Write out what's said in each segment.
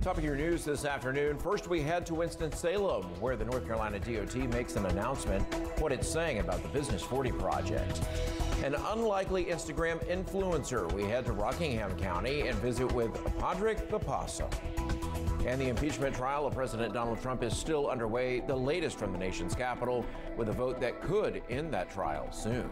Top of your news this afternoon. First, we head to Winston-Salem, where the North Carolina DOT makes an announcement, what it's saying about the Business 40 project. An unlikely Instagram influencer. We head to Rockingham County and visit with Padraig the Possum. And the impeachment trial of President Donald Trump is still underway, the latest from the nation's capital, with a vote that could end that trial soon.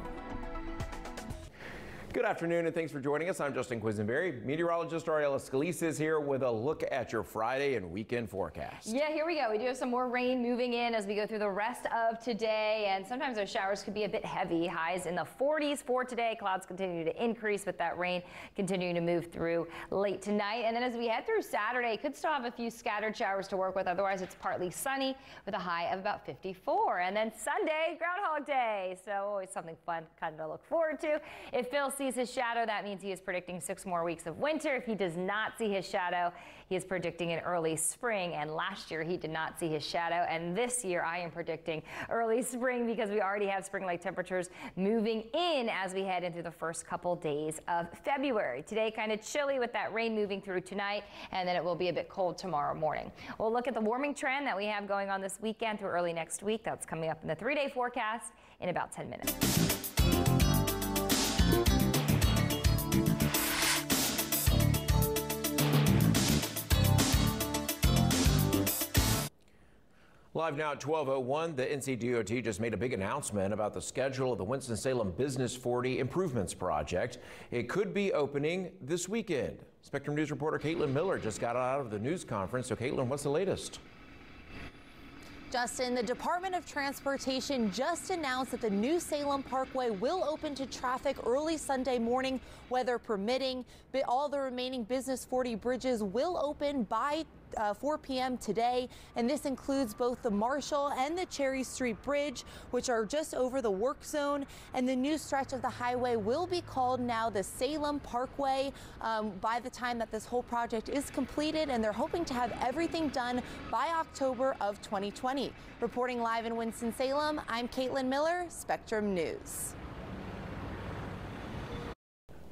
Good afternoon and thanks for joining us. I'm Justin Quisenberry. Meteorologist Ariella Scalise is here with a look at your Friday and weekend forecast. Yeah, here we go. We do have some more rain moving in as we go through the rest of today, and sometimes those showers could be a bit heavy. Highs in the 40s for today. Clouds continue to increase with that rain continuing to move through late tonight. And then as we head through Saturday, could still have a few scattered showers to work with. Otherwise, it's partly sunny with a high of about 54. And then Sunday, Groundhog Day. So always something fun kind of to look forward to. If Phil sees his shadow, that means he is predicting 6 more weeks of winter. If he does not see his shadow, he is predicting an early spring. And last year he did not see his shadow, and this year I am predicting early spring because we already have spring-like temperatures moving in as we head into the first couple days of February. Today kind of chilly with that rain moving through tonight, and then it will be a bit cold tomorrow morning. We'll look at the warming trend that we have going on this weekend through early next week. That's coming up in the 3-day forecast in about 10 minutes. Live now at 12:01, the NCDOT just made a big announcement about the schedule of the Winston-Salem Business 40 Improvements Project. It could be opening this weekend. Spectrum News reporter Caitlin Miller just got out of the news conference. So Caitlin, what's the latest? Justin, the Department of Transportation just announced that the new Salem Parkway will open to traffic early Sunday morning, weather permitting. But all the remaining Business 40 bridges will open by 4 p.m. today, and this includes both the Marshall and the Cherry Street Bridge, which are just over the work zone, and the new stretch of the highway will be called now the Salem Parkway by the time that this whole project is completed, and they're hoping to have everything done by October of 2020. Reporting live in Winston-Salem, I'm Caitlin Miller, Spectrum News.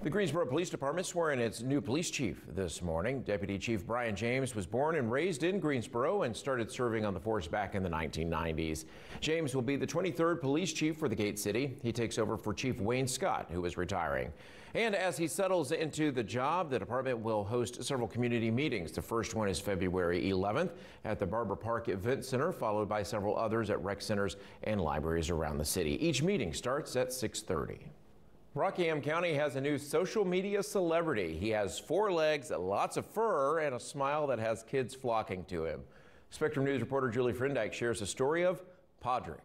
The Greensboro Police Department swore in its new police chief this morning. Deputy Chief Brian James was born and raised in Greensboro and started serving on the force back in the 1990s. James will be the 23rd police chief for the Gate City. He takes over for Chief Wayne Scott, who is retiring. And as he settles into the job, the department will host several community meetings. The first one is February 11th at the Barber Park Event Center, followed by several others at rec centers and libraries around the city. Each meeting starts at 6:30. Rockingham County has a new social media celebrity. He has 4 legs, lots of fur, and a smile that has kids flocking to him. Spectrum News reporter Julie Frindike shares the story of Padraig.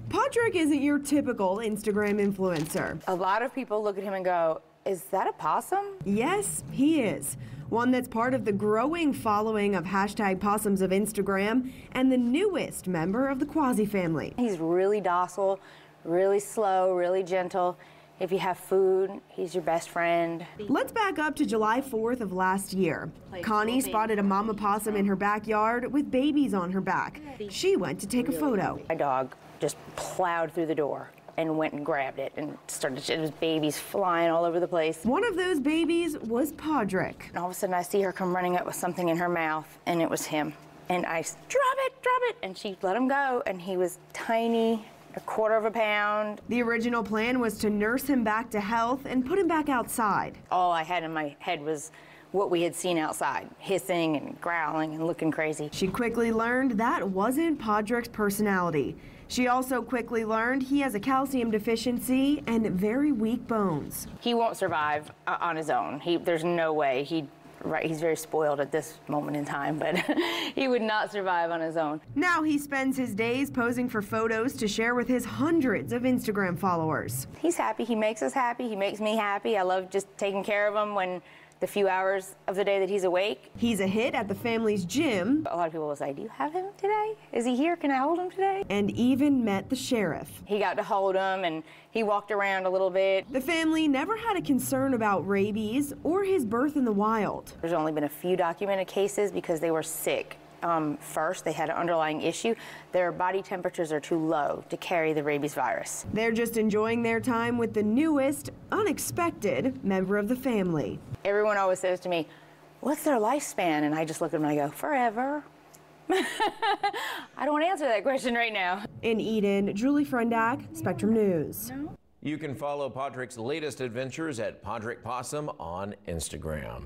Padraig isn't your typical Instagram influencer. A lot of people look at him and go, is that a possum? Yes, he is. One that's part of the growing following of #possums of Instagram and the newest member of the Quasi family. He's really docile, really slow, really gentle. If you have food, he's your best friend. Let's back up to July 4th of last year. Connie spotted a mama possum in her backyard with babies on her back. She went to take a photo. My dog just plowed through the door and went and grabbed it and it was babies flying all over the place. One of those babies was Padraig. And all of a sudden I see her come running up with something in her mouth, and it was him. And I said, drop it, and she let him go, and he was tiny, a quarter of a pound. The original plan was to nurse him back to health and put him back outside. All I had in my head was what we had seen outside, hissing and growling and looking crazy. She quickly learned that wasn't Padraig's personality. She also quickly learned he has a calcium deficiency and very weak bones. He won't survive on his own. There's no way. He's very spoiled at this moment in time, but he would not survive on his own. Now he spends his days posing for photos to share with his hundreds of Instagram followers. He's happy. He makes us happy. He makes me happy. I love just taking care of him when the few hours of the day that he's awake. He's a hit at the family's gym. A lot of people will say, do you have him today? Is he here? Can I hold him today? And even met the sheriff. He got to hold him and he walked around a little bit. The family never had a concern about rabies or his birth in the wild. There's only been a few documented cases because they were sick. First, they had an underlying issue. Their body temperatures are too low to carry the rabies virus. They're just enjoying their time with the newest, unexpected member of the family. Everyone always says to me, what's their lifespan? And I just look at them and I go, forever. I don't want to answer that question right now. In Eden, Julie Frendak, Spectrum News. You can follow Podrick's latest adventures at Podrick Possum on Instagram.